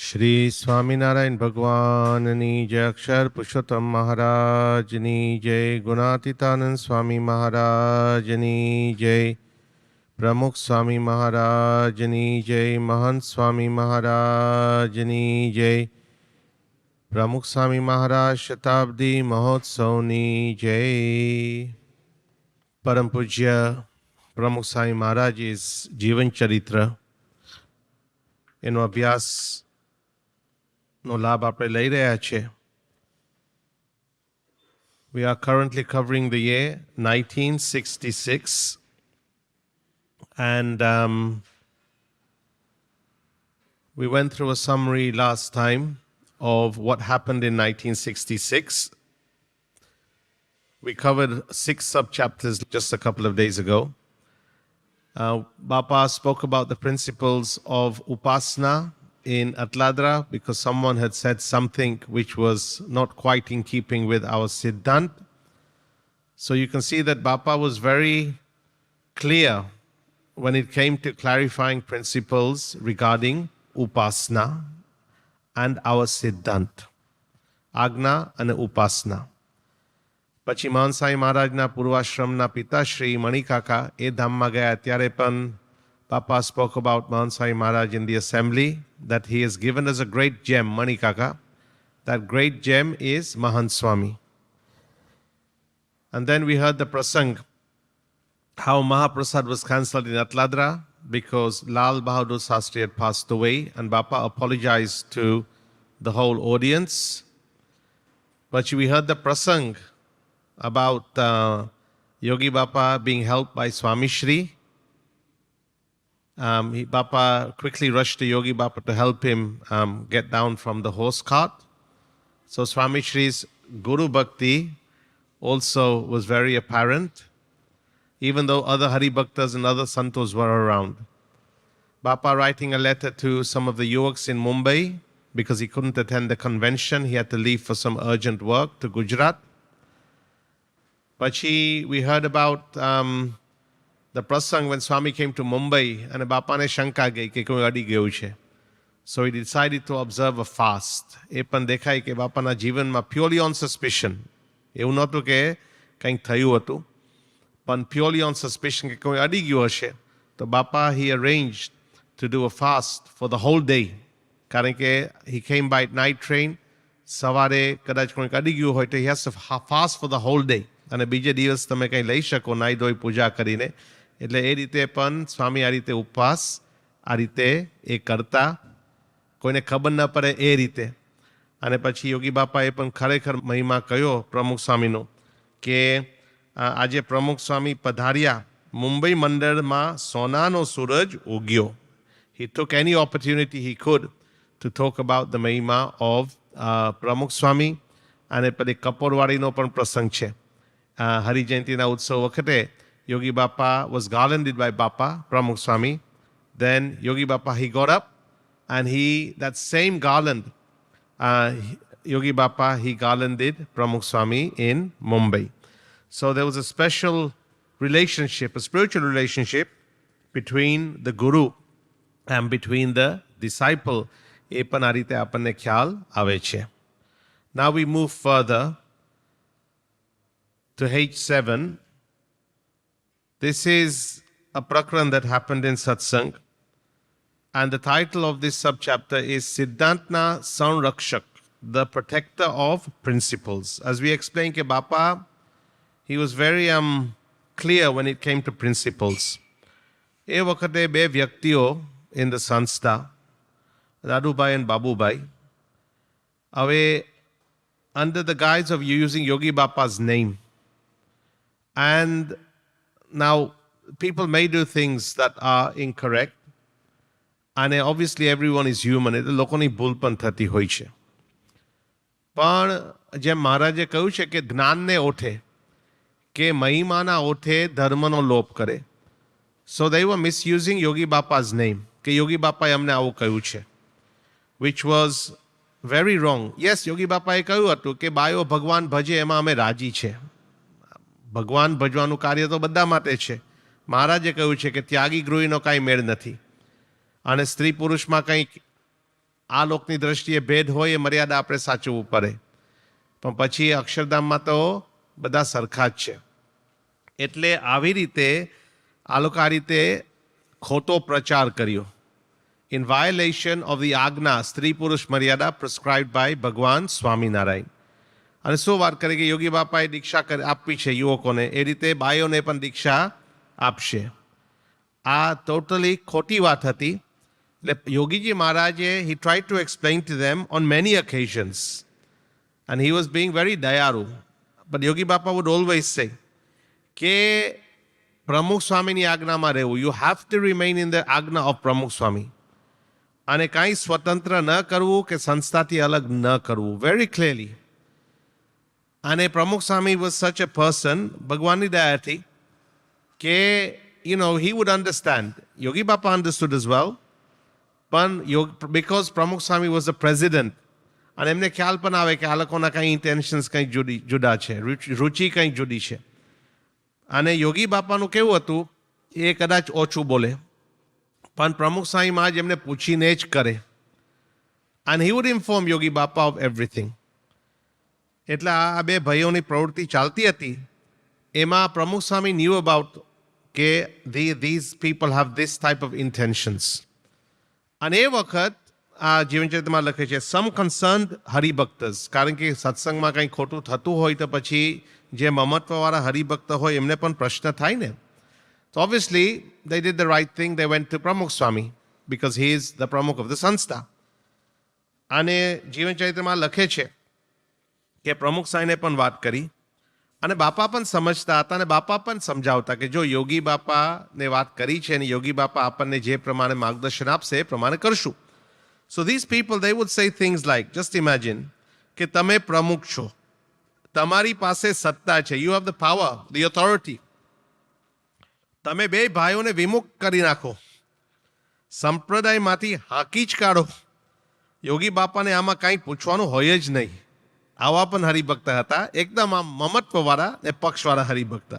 श्री स्वामीनारायण भगवाननी जय। अक्षर पुरुषोत्तम महाराजनी जय। गुणातीतानंद स्वामी महाराजनी जय। प्रमुख स्वामी महाराजनी जय। महंत स्वामी महाराजनी जय। प्रमुख स्वामी महाराज शताब्दी महोत्सवनी जय। परम पूज्य प्रमुख स्वामी महाराज जीवन चरित्र એનો અભ્યાસનો લાભ આપણે લઈ રહ્યા છે. We are currently covering the year 1966 and we went through a summary last time of what happened in 1966. We covered 6 sub-chapters just a couple of days ago. Bapa spoke about the principles of Upasana in Atladra because someone had said something which was not quite in keeping with our Siddhant. So you can see that Bapa was very clear when it came to clarifying principles regarding Upasana and our Siddhant, Agna and Upasana. પછી મહાન સાંઈ મહારાજના પૂર્વાશ્રમના પિતાશ્રી મણિકાકા એ ધામમાં ગયા ત્યારે પણ Papa spoke about Mahan Sai Maharaj in the assembly that he has given us a great gem, Manikaka. That great gem is Mahan Swami. And then we heard the prasang, how Mahaprasad was cancelled in Atladra because Lal Bahadur Sastri had passed away, and Bapa apologized to the whole audience. But we heard the prasang about Yogi Bapa being helped by Swami Shri. Bapa quickly rushed to Yogi Bapa to help him get down from the horse cart. So Swami Shri's Guru Bhakti also was very apparent, even though other Hari Bhaktas and other Santos were around. Bapa writing a letter to some of the Yuvaks in Mumbai because he couldn't attend the convention. He had to leave for some urgent work to Gujarat. But we heard about the prasang when Swami came to Mumbai and Bapa ne shanka gayi ke koi adi gayu che. So he decided to observe a fast. એ પણ દેખાય કે બાપાના જીવનમાં purely on suspicion. એવું નહોતું કે કંઈક થયું હતું, પણ purely on suspicion કે કોઈ અડી ગયું હશે. તો બાપા he arranged to do a fast for the whole day. કારણ કે he came by night train. સવારે કદાચ કોઈ અડી ગયું હોય તો he has to fast for the whole day. અને બીજે દિવસ તમે કંઈ લઈ શકો નાઈ ધોઈ પૂજા કરીને. એટલે એ રીતે પણ સ્વામી આ રીતે ઉપવાસ આ રીતે એ કરતા, કોઈને ખબર ન પડે એ રીતે. અને પછી યોગી બાપાએ પણ ખરેખર મહિમા કયો પ્રમુખ સ્વામીનો કે આજે પ્રમુખ સ્વામી પધાર્યા, મુંબઈ મંડળમાં સોનાનો સૂરજ ઉગ્યો. He took any opportunity he could to talk about the મહિમા of પ્રમુખ સ્વામી. અને પછી કપોરવાડીનો પણ પ્રસંગ છે. હરિ જયંતિના ઉત્સવ વખતે Yogi Bapa was garlanded by Bapa, Pramukh Swami. Then Yogi Bapa, he got up and that same garland, Yogi Bapa, he garlanded Pramukh Swami in Mumbai. So there was a special relationship, a spiritual relationship between the Guru and between the disciple. એ પણ આ રીતે આપણને ખ્યાલ આવે છે. Now we move further to H7. This is a prakran that happened in Satsang, and the title of this subchapter is Siddhantna Sanrakshak, the protector of principles. As we explained, Bapa, he was very clear when it came to principles. એ વખતે બે વ્યક્તિઓ in the સંસ્થા, Radubai and Babubai, હવે under the guise of using Yogi Bapa's name. And now, people may do things that are incorrect, and obviously everyone is human. એટલે લોકોની ભૂલ પણ થતી હોય છે. પણ જેમ મહારાજે કહ્યું છે કે જ્ઞાનને ઓઠે કે મહિમાના ઓઠે ધર્મનો લોપ કરે. So they were misusing Yogi Bapa's name, કે યોગી બાપાએ અમને આવું કહ્યું છે, which was very wrong. Yes, યોગી બાપાએ કહ્યું હતું કે બાયો ભગવાન ભજે એમાં અમે રાજી છે. ભગવાન ભજવાનું કાર્ય તો બધા માટે છે. મહારાજે કહ્યું છે કે ત્યાગી ગૃહીનો કાંઈ મેળ નથી, અને સ્ત્રી પુરુષમાં કંઈક આ લોકની દ્રષ્ટિએ ભેદ હોય એ મર્યાદા આપણે સાચવવું પડે, પણ પછી અક્ષરધામમાં તો બધા સરખા જ છે. એટલે આવી રીતે આ લોકો આ રીતે ખોટો પ્રચાર કર્યો ઇન વાયોલેશન ઓફ ધી આજ્ઞા સ્ત્રી પુરુષ મર્યાદા પ્રિસ્ક્રાઇબ્ડ બાય ભગવાન સ્વામિનારાયણ. અને શું વાત કરે કે યોગી બાપાએ દીક્ષા આપવી છે યુવકોને, એ રીતે બાઈઓને પણ દીક્ષા આપશે. આ ટોટલી ખોટી વાત હતી. એટલે યોગીજી મહારાજે he tried to explain to them on many occasions and he was being very dayaru, but Yogi Bapa would always say કે પ્રમુખ સ્વામીની આજ્ઞામાં રહેવું, you have to remain in the આજ્ઞા of પ્રમુખ સ્વામી, અને કાંઈ સ્વતંત્ર ન કરવું કે સંસ્થાથી અલગ ન કરવું, very clearly. અને પ્રમુખ સ્વામી was such a person, ભગવાનની દયાથી કે he would understand. Yogi Bapa understood as well, પણ because પ્રમુખ સ્વામી was the president, અને એમને ખ્યાલ પણ આવે કે આ લોકોના કંઈ ઇન્ટેન્શન્સ કંઈ જુદા છે, રુચિ કંઈ જુદી છે. અને યોગી બાપાનું કેવું હતું, એ કદાચ ઓછું બોલે પણ પ્રમુખ સ્વામી મહારાજ એમને પૂછીને જ કરે, and he would inform યોગી બાપા of everything. એટલે આ બે ભાઈઓની પ્રવૃત્તિ ચાલતી હતી. એમાં પ્રમુખ સ્વામી knew about કે these people have this type of intentions. અને એ વખત આ જીવનચરિત્રમાં લખે છે સમ કન્સર્ન્ડ હરિભક્તસ, કારણ કે સત્સંગમાં કંઈ ખોટું થતું હોય તો પછી જે મમત્વવાળા હરિભક્ત હોય એમને પણ પ્રશ્ન થાય ને. તો obviously they did the right thing, they went to પ્રમુખ સ્વામી because he is the પ્રમુખ of the સંસ્થા. અને જીવનચરિત્રમાં લખે છે કે પ્રમુખ સ્વામીને પણ વાત કરી, અને બાપા પણ સમજતા હતા, અને બાપા પણ સમજાવતા કે જો યોગી બાપાને વાત કરી છે અને યોગી બાપા આપણને જે પ્રમાણે માર્ગદર્શન આપશે એ પ્રમાણે કરશું. So these people, they would say things like, just imagine કે તમે પ્રમુખ છો, તમારી પાસે સત્તા છે, you have the power, the authority. તમે બે ભાઈઓને વિમુખ કરી નાખો, સંપ્રદાયમાંથી હાંકી જ કાઢો, યોગી બાપાને આમાં કાંઈ પૂછવાનું હોય જ નહીં. આવા પણ હરિભક્ત હતા, એકદમ આમ મમત્વવાળા ને પક્ષવાળા હરિભક્ત.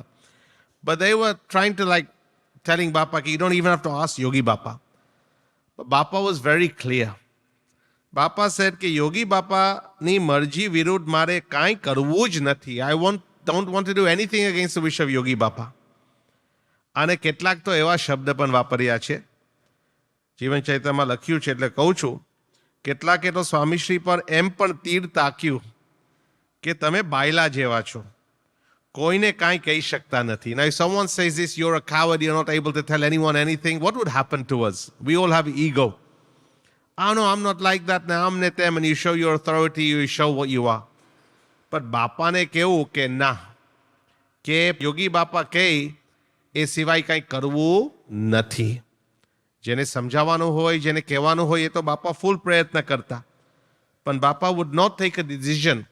But they were trying to like telling Bapa you don't even have to ask Yogi Bapa. But Bapa was very clear. Bapa said કે યોગી બાપાની મરજી વિરુદ્ધ મારે કાંઈ કરવું જ નથી. don't want to do anything against the wish of Yogi Bapa. અને કેટલાક તો એવા શબ્દ પણ વાપર્યા છે, જીવનચરિત્રમાં લખ્યું છે, એટલે કહું છું કેટલાકે તો સ્વામીશ્રી પર એમ પણ તીર તાક્યું કે તમે બાયલા જેવા છો, કોઈને કાંઈ કહી શકતા નથી. Now if someone says this, you're a coward, you're not able to tell anyone anything, what would happen to us? We all have ego. Oh no, I'm not like that, now I'm not them, and you show your authority, you show what you are. But બાપાને કેવું કે ના, કે યોગી બાપા કહે એ સિવાય કાંઈ કરવું નથી. જેને સમજાવવાનું હોય, જેને કહેવાનું હોય, એ તો બાપા ફૂલ પ્રયત્ન કરતા, પણ બાપા would not take a decision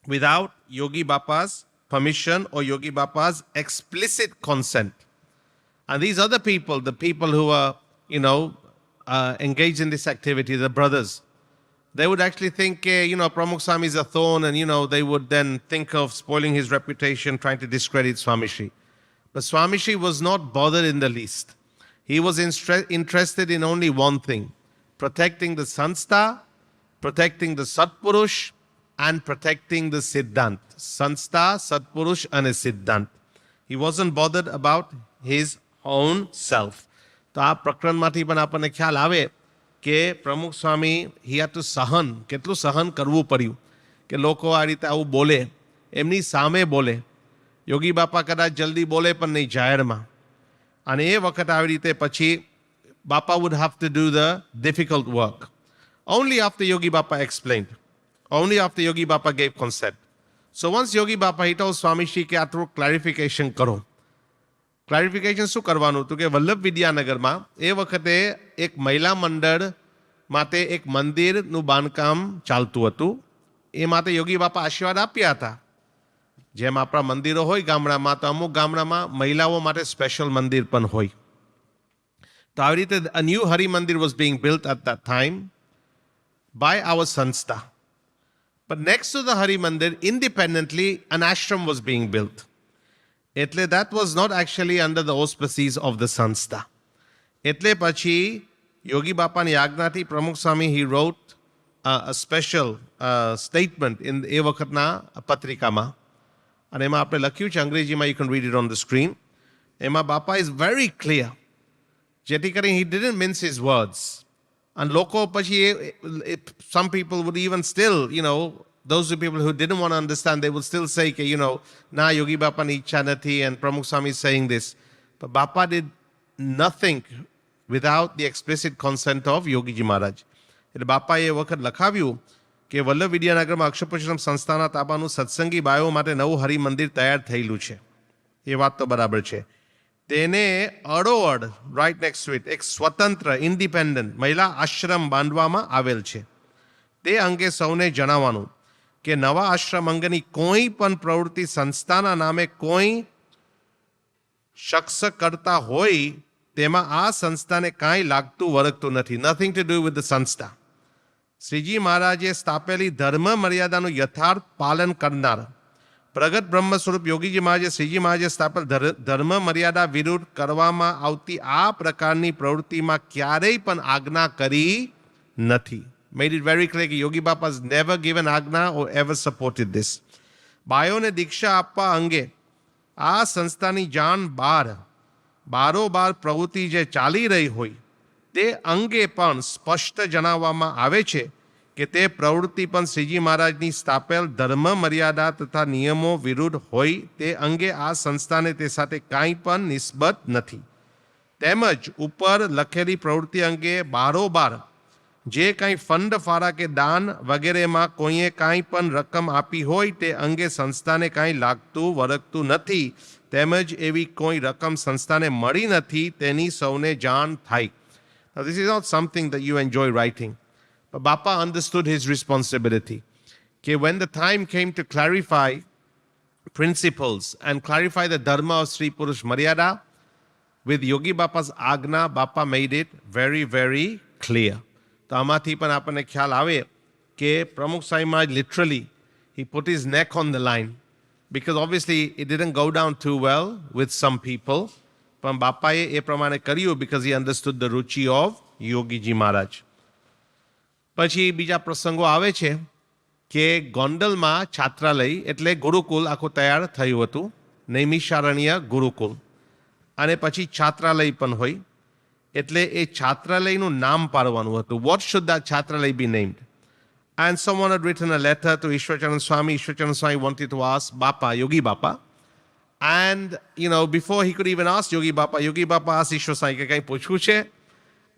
without Yogi Bapa's permission or Yogi Bapa's explicit consent. And these other people, the people who are, engaged in this activity, the brothers, they would actually think, Pramukh Swami is a thorn, and, they would then think of spoiling his reputation, trying to discredit Swamishri. But Swamishri was not bothered in the least. He was interested in only one thing, protecting the Sanstha, protecting the Satpurush, and protecting the Siddhant. Sanstha, Satpurush, and a Siddhant. He wasn't bothered about his own self. તો આ પ્રકરણમાંથી પણ આપણને ખ્યાલ આવે કે પ્રમુખ સ્વામી he had to સહન, કેટલું સહન કરવું પડ્યું કે લોકો આ રીતે આવું બોલે, એમની સામે બોલે. યોગી બાપા કદાચ જલ્દી બોલે પણ નહીં જાહેરમાં. અને એ વખત આવી રીતે પછી બાપા would have to do the difficult work. Only after Yogi Bapa explained. Only after Yogi Bapa gave consent. So once Yogi Bapa, he told Swamishri કે આ થોડું ક્લારિફિકેશન કરો. ક્લારિફિકેશન શું કરવાનું હતું કે વલ્લભ વિદ્યાનગરમાં એ વખતે એક મહિલા મંડળ માટે એક મંદિરનું બાંધકામ ચાલતું હતું. એ માટે યોગી બાપા આશીર્વાદ આપ્યા હતા. જેમ આપણા મંદિરો હોય ગામડામાં, તો અમુક ગામડામાં મહિલાઓ માટે સ્પેશિયલ મંદિર પણ હોય. તો આવી રીતે a new Hari Mandir was being built at that time by our Sanstha. But next to the Hari Mandir, independently, an ashram was being built. એટલે that was not actually under the auspices of the Sanstha. એટલે પછી યોગી બાપાની આજ્ઞાથી પ્રમુખ સ્વામી he wrote a special statement in એ વખતના પત્રિકામાં અને એમાં આપણે લખ્યું છે અંગ્રેજીમાં, you can read it on the screen. એમાં બાપા is very clear, જેથી કરીને he didn't mince his words. And લોકો પછી some people would even still, those people who didn't want to understand, they would still say, na Yogi Bapa ni ઈચ્છા નથી and Pramukh Swami is saying this. But Bapa did nothing without the explicit consent of Yogiji Maharaj. એટલે બાપાએ એ વખત લખાવ્યું કે વલ્લભ વિદ્યાનગરમાં અક્ષરપુરુષોત્તમ સંસ્થાના તાબાનું સત્સંગી bio માટે નવું હરિમંદિર તૈયાર થયેલું છે. એ વાત તો બરાબર છે. તેને અડોઅડ રાઇટ નેક્સ્ટ ટુ ઇટ એક સ્વતંત્ર ઇન્ડિપેન્ડન્ટ મહિલા આશ્રમ બાંધવામાં આવેલ છે. તે અંગે સૌને જણાવવાનું કે નવા આશ્રમ અંગેની કોઈ પણ પ્રવૃત્તિ સંસ્થાના નામે કોઈ શખ્સ કરતા હોય તેમાં આ સંસ્થાને કાંઈ લાગતું વળગતું નથી. Nothing to do with the સંસ્થા. શ્રીજી મહારાજે સ્થાપેલી ધર્મ મર્યાદાનું યથાર્થ પાલન કરનાર પ્રગટ બ્રહ્મ સ્વરૂપ યોગીજી મહારાજે શ્રીજી મહારાજે સ્થાપેલ ધર્મ મર્યાદા વિરુદ્ધ કરવામાં આવતી આ પ્રકારની પ્રવૃત્તિમાં ક્યારેય પણ આજ્ઞા કરી નથી. Made it very clear કે યોગી બાપા has never given આજ્ઞા or ever supported this. બાયોને દીક્ષા આપવા અંગે આ સંસ્થાની જાણ બારોબાર પ્રવૃત્તિ જે ચાલી રહી હોય તે અંગે પણ સ્પષ્ટ જણાવવામાં આવે છે કે તે પ્રવૃત્તિ પણ શ્રીજી મહારાજની સ્થાપેલ ધર્મ મર્યાદા તથા નિયમો વિરુદ્ધ હોય તે અંગે આ સંસ્થાને તે સાથે કાંઈ પણ નિસ્બત નથી. તેમજ ઉપર લખેલી પ્રવૃત્તિ અંગે બારોબાર જે કાંઈ ફંડ ફાળા કે દાન વગેરેમાં કોઈએ કાંઈ પણ રકમ આપી હોય તે અંગે સંસ્થાને કાંઈ લાગતું વળગતું નથી. તેમજ એવી કોઈ રકમ સંસ્થાને મળી નથી તેની સૌને જાણ થાય. Now, this is not something that you enjoy writing. But Bapa understood his responsibility. Okay, when the time came to clarify principles and clarify the dharma of Sri Purush Maryada, with Yogi Bapa's Agna, Bapa made it very, very clear. તો આમાંથી પણ આપણને ખ્યાલ આવે કે પ્રમુખ Swami Maharaj literally he put his neck on the line because obviously it didn't go down too well with some people. પણ બાપાએ એ પ્રમાણે કર્યું because he understood the ruchi of Yogiji Maharaj. પછી બીજા પ્રસંગો આવે છે કે ગોંડલમાં છાત્રાલય એટલે ગુરુકુલ આખું તૈયાર થયું હતું, નૈમિષારણ્ય ગુરુકુલ, અને પછી છાત્રાલય પણ હોય એટલે એ છાત્રાલયનું નામ પાડવાનું હતું. What should that છાત્રાલય be named? And someone had written a letter to Ishwarcharan Swami. Ishwarcharan Swami wanted to ask Bapa, Yogi Bapa. And, before he could even ask Yogi Bapa asked Ishwar Swami કે કંઈ પૂછવું છે?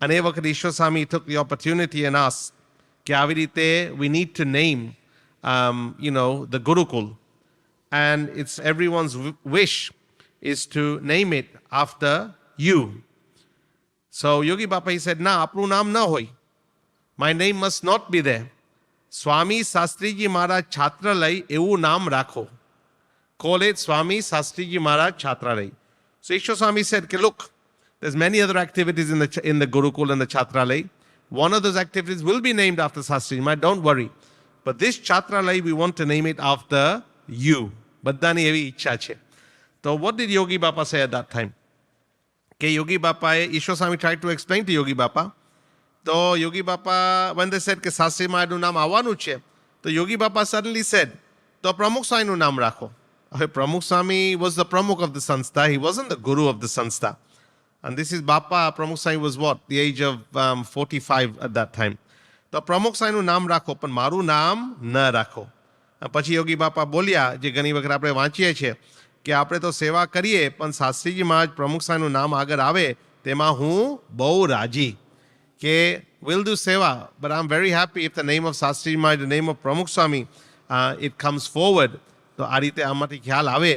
અને એ વખતે Ishwar Swami took the opportunity and asked કે આવી રીતે we need to name, the Gurukul. And it's everyone's wish is to name it after you. So Yogi Bapa, he said, na, apnu naam na hoy. My name must not be there. Swami Shastriji Maharaj Chhatralay evu naam rakho. Call it Swami Shastriji Maharaj Chhatralay. So Ishwar Swami said, look, there's many other activities in the Gurukul and the Chhatralay. One of those activities will be named after Shastriji Maharaj, don't worry. But this Chhatralay, we want to name it after you. Badani evi ઈચ્છા છે. So what did Yogi Bapa say at that time? Okay, Yogi Bapa, Ishwar Swami tried to explain to Yogi Bapa. So Yogi Bapa, when they said કે શાસ્ત્રી મહારાજનું નામ આવવાનું છે, તો Yogi Bapa suddenly said, તો પ્રમુખ સ્વામીનું નામ રાખો. હવે પ્રમુખ સ્વામી was the pramukh of the sanstha. He wasn't the guru of the sanstha. And this is Bapa. Pramukh Swami was what? The age of 45 at that time. તો પ્રમુખ સ્વામીનું નામ રાખો, પણ મારું નામ ન રાખો. પછી યોગી બાપા બોલ્યા, જે ઘણી વખત આપણે વાંચીએ છીએ કે આપણે તો સેવા કરીએ, પણ શાસ્ત્રીજી મહારાજ પ્રમુખ સ્વામીનું નામ આગળ આવે તેમાં હું બહુ રાજી કે we'll do seva, but I'm very happy if the name of Shastriji Maharaj, the name of Pramukh Swami, it comes forward. તો આ રીતે આમાંથી ખ્યાલ આવે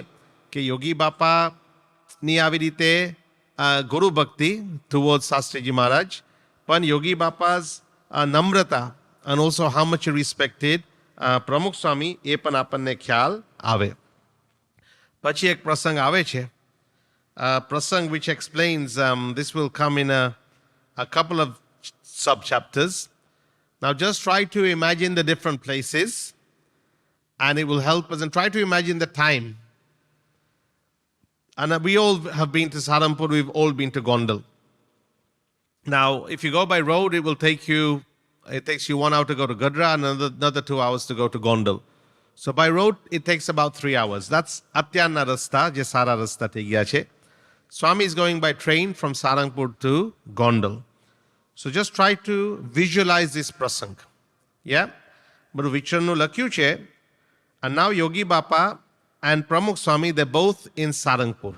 કે યોગી બાપાની આવી રીતે ગુરુ ભક્તિ towards Shastriji Maharaj, પણ યોગી બાપા's નમ્રતા and also how much he respected પ્રમુખ સ્વામી એ પણ આપણને ખ્યાલ આવે. પછી એક પ્રસંગ આવે છે, પ્રસંગ which explains, this will come in a couple of sub-chapters. Now just try to imagine the different places and it will help us, and try to imagine the time. And we all have been to Saharanpur, we've all been to Gondal. Now, if you go by road, it takes you 1 hour to go to Gadra and another 2 hours to go to Gondal. So by road, it takes about 3 hours. That's Atyanna Rasta, je Sara Rasta થઈ ગયા છે. Swami is going by train from Sarangpur to Gondal. So just try to visualize this prasang. Yeah? But Vicharannu લખ્યું છે. And now Yogi Bapa and Pramukh Swami, they're both in Sarangpur.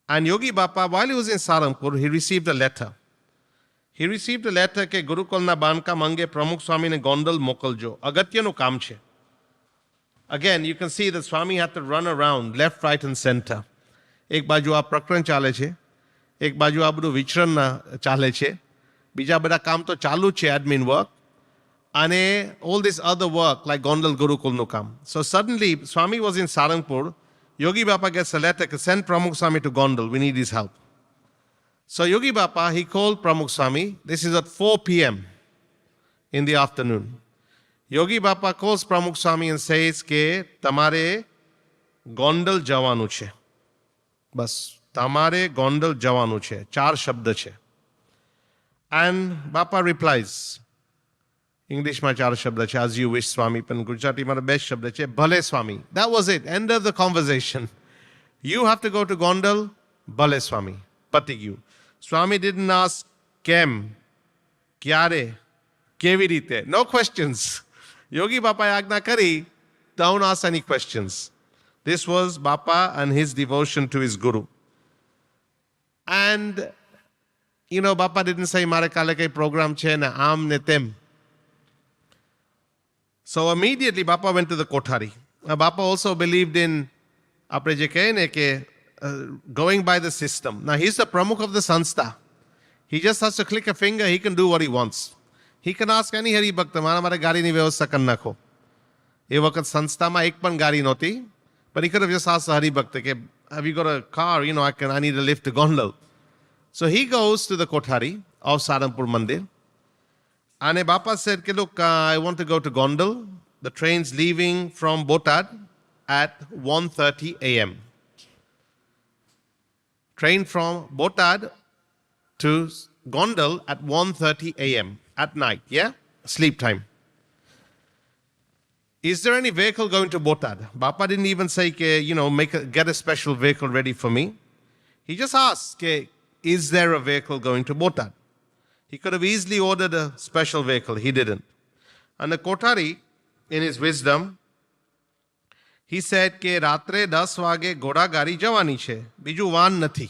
And Yogi Bapa, while he was in Sarangpur, he received a letter. He received a letter કે ગુરુકુલના બાંધકામ અંગે પ્રમુખ સ્વામીને ગોંડલ મોકલજો. અગત્યનું કામ છે. Again, you can see that Swami had to run around left, right and center. એક બાજુ આ પ્રકરણ ચાલે છે, એક બાજુ આ બધું વિચરણ ચાલે છે, બીજા બધા કામ તો ચાલુ છે, admin work, અને all this other work like Gondal Gurukulનું કામ. So suddenly, Swami was in Sarangpur. Yogi Bapa gets a letter, send Pramukh Swami to Gondal, we need his help. So Yogi Bapa, he called Pramukh Swami. This is at 4 p.m. in the afternoon. Yogi Bapa calls Pramukh Swami and says કે તમારે ગોંડલ જવાનું છે. બસ તમારે ગોંડલ જવાનું છે. 4 શબ્દ છે. And Bapa replies, ઇંગ્લિશમાં 4 શબ્દ છે, as you wish Swami, પણ ગુજરાતીમાં 2 શબ્દ છે, ભલે Swami. That was it. End of the conversation. You have to go to Gondal, ભલે Swami. પતી ગયું. Swami didn't ask કેમ, ક્યારે, કેવી રીતે. No questions. Yogi Bapa Agna Kari, don't ask any questions. This was Bapa and his devotion to his Guru. And, you know, Bapa didn't say, Mare kale kai program che na am ne tem. So immediately Bapa went to the Kothari. Bapa also believed in, apne je kahe ne ke, going by the system. Now he's the Pramukh of the Sanstha. He just has to click a finger, he can do what he wants. He can ask any Hari Bhakta, મારે ગાડીની વ્યવસ્થા કરી નાખો. એ વખત સંસ્થામાં એક પણ ગાડી નહોતી. But he could have just asked the Hari Bhakta, have you got a car? You know, I need a lift to Gondal. So he goes to the Kothari of Sarangpur Mandir. And Bapa said, look, I want to go to Gondal. The train's leaving from Botad at 1:30 a.m. Train from Botad to Gondal at 1:30 a.m. at night, yeah? Sleep time. Is there any vehicle going to Botad? Bapa didn't even say, you know, get a special vehicle ready for me. He just asked, is there a vehicle going to Botad? He could have easily ordered a special vehicle. He didn't. And the Kothari, in his wisdom, he said, કે રાત્રે 10 વાગે ઘોડા ગાડી જવાની છે. બીજું van નથી.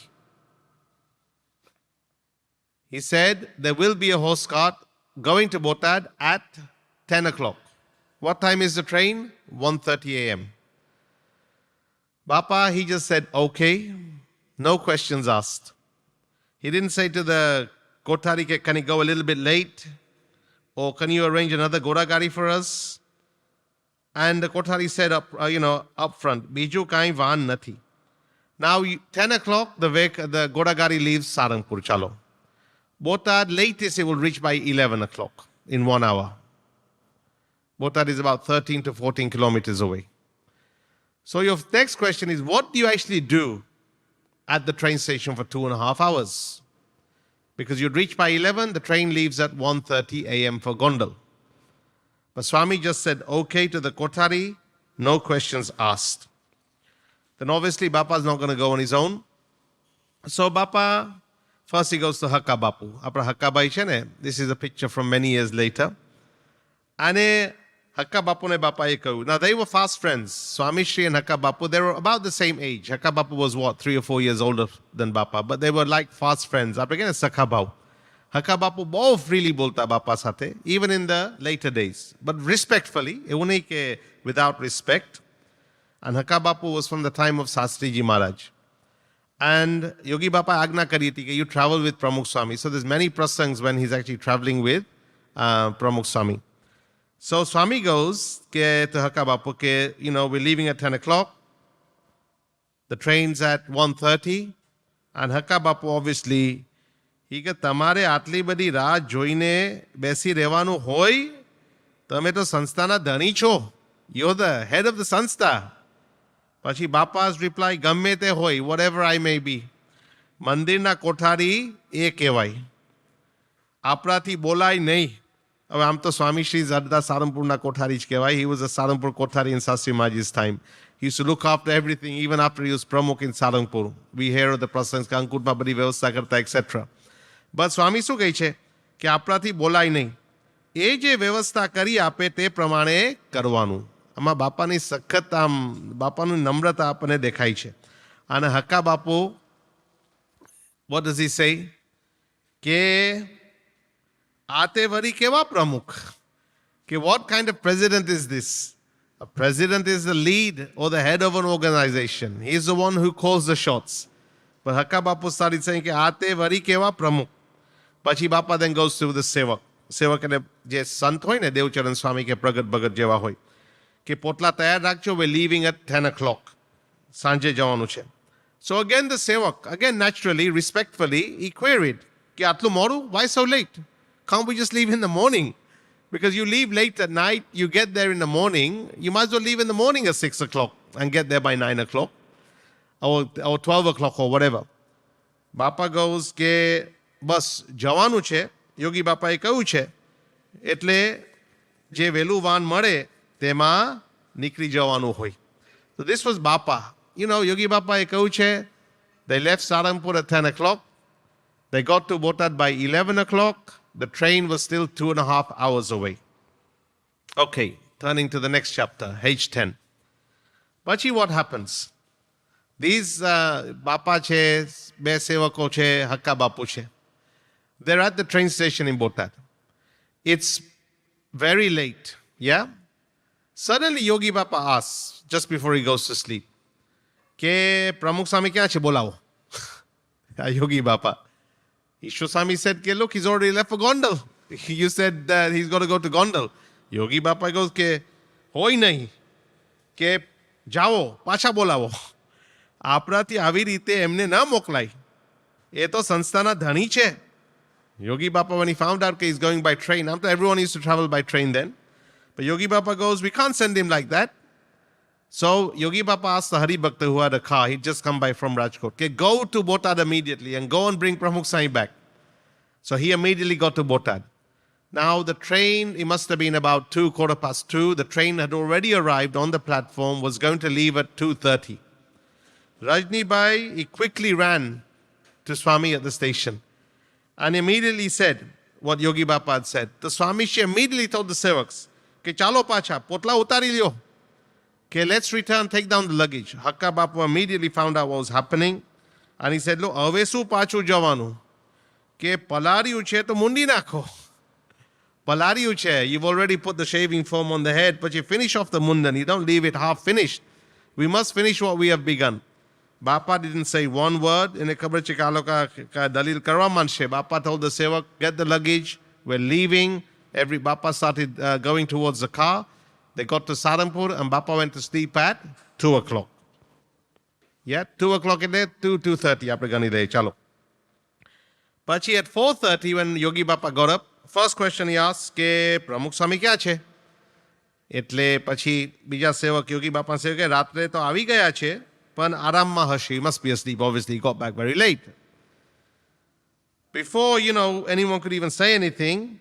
He said, there will be a horse cart going to Botad at 10 o'clock. What time is the train? 1:30 a.m. Bapa, he just said, okay, no questions asked. He didn't say to the Kothari, can you go a little bit late? Or can you arrange another Goda Gari for us? And the Kothari said, up front, Biju kai van nathi. Now, 10 o'clock, the Goda Gari leaves Sarangpur, chalo. Botad, latest, it will reach by 11 o'clock in 1 hour. Botad is about 13 to 14 kilometers away. So your next question is, what do you actually do at the train station for 2.5 hours? Because you'd reach by 11, the train leaves at 1:30 a.m. for Gondal. But Swami just said, okay to the Kothari, no questions asked. Then obviously Bapa's not going to go on his own. So Bapa, first he goes to Hakka Bapu. Apra Hakka Bai છે ને, this is a picture from many years later. અને Hakka Bapu ne Bapa એ કહ્યું. Now they were fast friends. Swami Shri and Hakka Bapu, they were about the same age. Hakka Bapu was 3 or 4 years older than Bapa, but they were like fast friends. આપણે કહે ને સખા ભાવ. Hakka Bapu બહુ freely બોલતા Bapa સાથે, even in the later days. But respectfully, એવું નહીં કે without respect. And Hakka Bapu was from the time of Sastriji Maharaj. And Yogi Bapa Agna kari thi, you travel with Pramukh Swami. So there's many prasangs when he's actually traveling with Pramukh Swami. So Swami goes to Hakka Bapu, we're leaving at 10 o'clock. The train's at 1:30. And Hakka Bapu obviously, he કે તમારે આટલી બધી રાહ જોઈને બેસી રહેવાનું હોય, તમે તો સંસ્થાના ધણી છો. You're the head of the sanstha. Pachi Bapa's reply, gamme te hoy, whatever I may be. મંદિરના કોઠારી એ કહેવાય, આપણાથી બોલાય નહીં. હવે આમ તો સ્વામીશ્રી અડધા સારંગપુરના કોઠારી જ કહેવાય. He was a Saranpur kothari in Sastri Maji's time. He used to look after everything even after he was pramukh in Saranpur. We hear of the prasangs કે અંકુટમાં બધી વ્યવસ્થા કરતા etc. બસ સ્વામી શું કહે છે કે આપણાથી બોલાય નહીં, એ જે વ્યવસ્થા કરી આપે તે પ્રમાણે કરવાનું. આમાં બાપાની સખત આમ બાપાનું નમ્રતા આપણને દેખાય છે. અને hakka Bapu what does he say કે આ તે વરી કેવા પ્રમુખ, કે what kind of president is this? A president is the lead or the head of an organization. He is the one who calls the shots. But Hakka Bapu started saying કે આ તે વરી કેવા પ્રમુખ. પછી બાપા then goes to the સેવક. સેવક એટલે જે સંત હોય ને દેવચરણ સ્વામી કે પ્રગટ ભગત જેવા હોય, કે પોટલા તૈયાર રાખજો, we're leaving at 10 o'clock. સાંજે જવાનું છે. So again the sevak, again naturally, respectfully, he queried, કે આટલું મોડું? Why so late? Can't we just leave in the morning? Because you leave late at night, you get there in the morning, you might as well leave in the morning at 6 o'clock and get there by 9 o'clock or 12 o'clock or whatever. Bapa goes કે બસ જવાનું છે, યોગી બાપાએ કહ્યું છે, એટલે જે વહેલું van મળે તેમાં નીકળી જવાનું હોય. So this was Bapa. You know, Yogi Bapaએ કહ્યું છે, they left Saranpur at 10 o'clock. They got to Botad by 11 o'clock. The train was still 2.5 hours away. Okay, turning to the next chapter, H10. Pachi, what happens? These Bapa che, બે સેવકો છે, hakka બાપુ છે. They're at the train station in Botad. It's very late, yeah? Suddenly Yogi Bapa asks, just before he goes to sleep, કે પ્રમુખ સ્વામી ક્યાં છે, બોલાવો. Yogi Bapa. Ishwar Swami said, ke, look, he's already left for Gondal. You said that he's got to go to Gondal. Yogi Bapa goes, ke, hoy nahi, ke, જાઓ, પાછા બોલાવો. આપણાથી આવી રીતે એમને ન મોકલાય. એ તો સંસ્થાના ધણી છે. Yogi Bapa, when he found out he's going by train, after everyone used to travel by train then, but Yogi Bapa goes, we can't send him like that. So Yogi Bapa asked the Hari Bhakta who had a car, he'd just come by from Rajkot, okay, go to Botad immediately and go and bring Pramukh Sai back. So he immediately got to Botad. Now the train, it must have been about 2:15. The train had already arrived on the platform, was going to leave at 2:30. Rajni Bhai, he quickly ran to Swami at the station and immediately said what Yogi Bapa had said. The Swami immediately told the sevaks, ke chalo pacha, potla utari liyo. Okay, let's return, take down the luggage. Hakka Bapu immediately found out what was happening and he said, look, હવે શું પાછું જવાનું? કે પલાર્યું છે તો મુંડી નાખો. પલાર્યું છે, you've already put the shaving foam on the head, but you finish off the mundan. You don't leave it half finished. We must finish what we have begun. Bapa didn't say one word. એને ખબર છે કે આ લોકો દલીલ કરવા માંડશે. Bapa told the sevak, get the luggage, we're leaving. Bapa started going towards the car. They got to Saranpur and Bapa went to sleep at 2 o'clock. Yeah, 2 o'clock in there, 2:30 આપણે ગણી લઈએ, ચાલો. પછી at 4:30 when Yogi Bapa got up, first question he asked કે પ્રમુખ સ્વામી ક્યાં છે? એટલે પછી બીજા સેવક યોગી બાપા સેવક કે રાત્રે તો આવી ગયા છે, પણ આરામમાં હશે. He must be asleep, obviously he got back very late. Before, anyone could even say anything,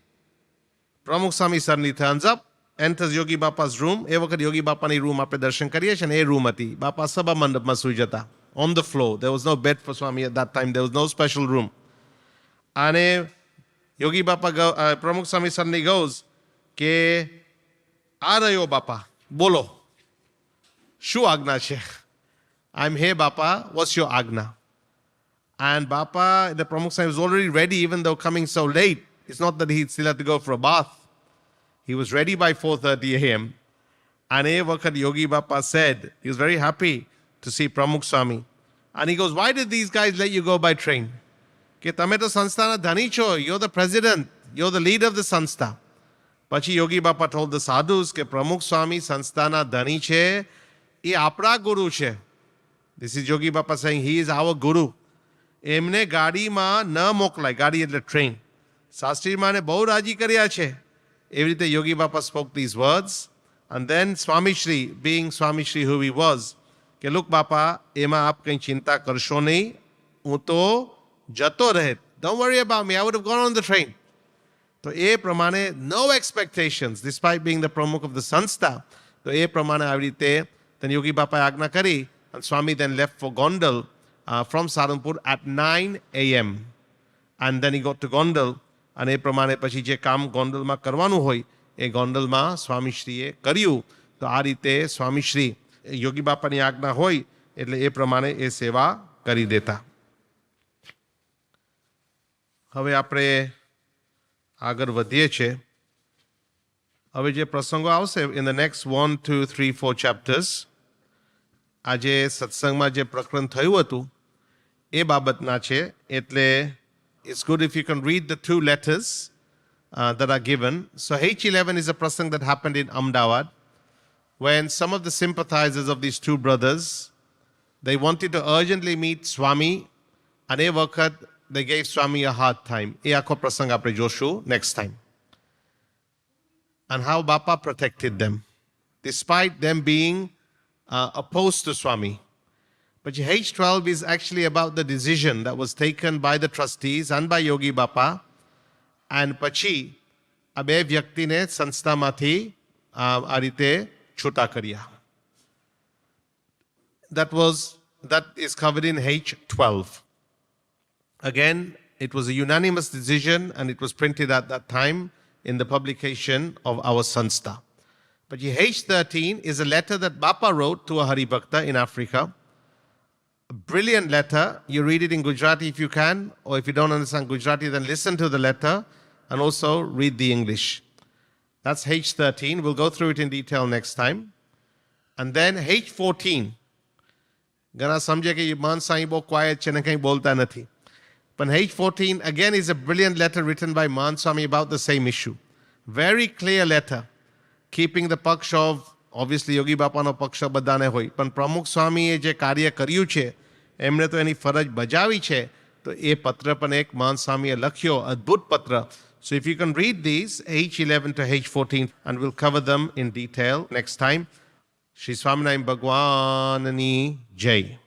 Pramukh Swami suddenly turns up, enters Yogi Bapa's room. એ વખત યોગી બાપાની રૂમ આપણે દર્શન કરીએ છીએ ને, એ રૂમ હતી. બાપા સભા મંડપમાં સૂઈ જતા, on the floor. There was no bed for Swami at that time. There was no special room. અને યોગી બાપા પ્રમુખ સ્વામી suddenly goes કે આ રહ્યો બાપા, બોલો શું આજ્ઞા છે? I'm here, Bapa. What's your agna? And Bapa, the Pramukh Swami was already ready, even though coming so late. It's not that he still had to go for a bath. He was ready by 4:30 a.m. And a vakat Yogi Bapa said, he was very happy to see Pramukh Swami. And he goes, why did these guys let you go by train? Ke tame to sanstana dhani cho, you're the president, you're the leader of the sanstha. Pachi Yogi Bapa told the sadhus ke Pramukh Swami sanstana dhani che, ye apra guru che. This is Yogi Bapa saying he is our guru. એમને ગાડીમાં ન મોકલાય, ગાડી એટલે train. શાસ્ત્રીમાને બહુ રાજી કર્યા છે. એવી રીતે યોગી બાપા spoke these words. And then Swami Shri, being Swami Shri who he was, કે look બાપા, એમાં આપ કંઈ ચિંતા કરશો નહીં, હું તો જતો રહે. Don't worry about me, I would have gone on the train. તો એ પ્રમાણે no expectations despite being the પ્રમુખ of the સંસ્થા. તો એ પ્રમાણે આવી રીતે then યોગી બાપાએ આજ્ઞા કરી and Swami then left for Gondal from Saharanpur at 9 a.m. and then he got to Gondal અને એ પ્રમાણે પછી જે કામ ગોંડલમાં કરવાનું હોય એ ગોંડલમાં સ્વામીશ્રીએ કર્યું. તો આ રીતે સ્વામીશ્રી યોગી બાપાની આજ્ઞા હોય એટલે એ પ્રમાણે એ સેવા કરી દેતા. હવે આપણે આગળ વધીએ છીએ. હવે જે પ્રસંગો આવશે in the next 1, 2, 3, 4 chapters આજે સત્સંગમાં જે પ્રકરણ થયું હતું એ બાબતના છે. એટલે it's good if you can read the 2 letters that are given. So H11 is a prasang that happened in Ahmedabad when some of the sympathizers of these 2 brothers, they wanted to urgently meet Swami and એ વખત they gave Swami a hard time. એ આખો પ્રસંગ આપણે જોશું next time. And how Bapa protected them despite them being opposed to Swami. But H12 is actually about the decision that was taken by the trustees and by Yogi Bapa. And પછી આ બે વ્યક્તિને સંસ્થામાંથી આ રીતે છૂટા કર્યા. That is covered in H12. Again, it was a unanimous decision and it was printed at that time in the publication of our Sanstha. But H13 is a letter that Bapa wrote to a Hari Bhakta in Africa. A brilliant letter. You read it in Gujarati if you can, or if you don't understand Gujarati, then listen to the letter and also read the English. That's H13. We'll go through it in detail next time. And then H14. ઘણા સમજે કે માન સાંઈ બહુ ક્વાયટ છે ને કંઈ બોલતા નથી. But H14 again is a brilliant letter written by Man Swami about the same issue. Very clear letter, keeping the પક્ષ of obviously યોગી બાપાનો પક્ષ બધાને હોય, પણ પ્રમુખ સ્વામીએ જે કાર્ય કર્યું છે એમણે તો એની ફરજ બજાવી છે. તો એ પત્ર પણ એક માન સ્વામીએ લખ્યો, અદ્ભુત પત્ર. So if you can read these H11 to H14 and we'll cover them in detail next time. Shri Swaminarayan Bhagwanani Jai.